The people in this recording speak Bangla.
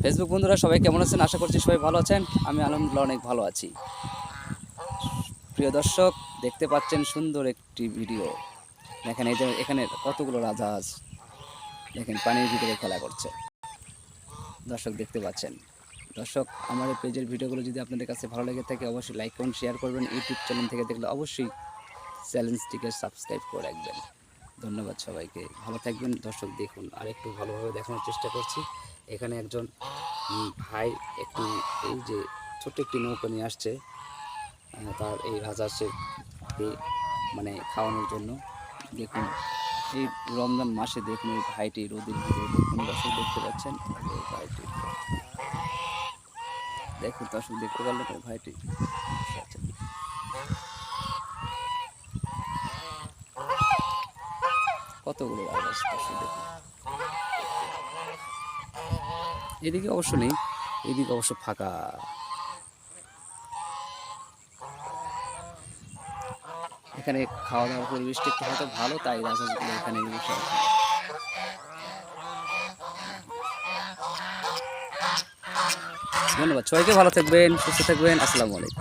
ফেসবুক বন্ধুরা সবাই কেমন আছেন? আশা করছি সবাই ভালো আছেন। আমি আলহামদুলিল্লাহ অনেক ভালো আছি। প্রিয় দর্শক, দেখতে পাচ্ছেন সুন্দর একটি ভিডিও। দেখেন এই যে এখানে কতগুলো রাজহাঁস দেখেন পানির ভিতরে খেলা করছে। দর্শক দেখতে পাচ্ছেন। দর্শক, আমার এই পেজের ভিডিওগুলো যদি আপনাদের কাছে ভালো লেগে থাকে অবশ্যই লাইক করুন, শেয়ার করবেন। ইউটিউব চ্যানেল থেকে দেখলে অবশ্যই চ্যানেলটিকে সাবস্ক্রাইব করে রাখবেন। ধন্যবাদ সবাইকে, ভালো থাকবেন। দর্শক দেখুন, আর একটু ভালোভাবে দেখানোর চেষ্টা করছি। এখানে একজন ভাই একটু এই যে ছোট্ট একটি নৌকা নিয়ে আসছে তার এই রাজহাঁসকে মানে খাওয়ানোর জন্য। দেখুন এই রমজান মাসে দেখুন এই ভাইটি রোদের ভিতরে দেখুন, দর্শক দেখতে পাচ্ছেন এই ভাইটি। দেখুন দর্শক দেখতে পারলেন এই ভাইটি কতগুলো রাজহাঁস দর্শক দেখুন। এদিকে অবশ্য নেই, এদিকে অবশ্য ফাঁকা। এখানে খাওয়া দাওয়ার পরিবেশটা একটু হয়তো ভালো, তাই রাজহাঁসগুলো এখানে বসে আছে। ধন্যবাদ সবাইকে, ভালো থাকবেন, সুস্থ থাকবেন। আসসালামু আলাইকুম।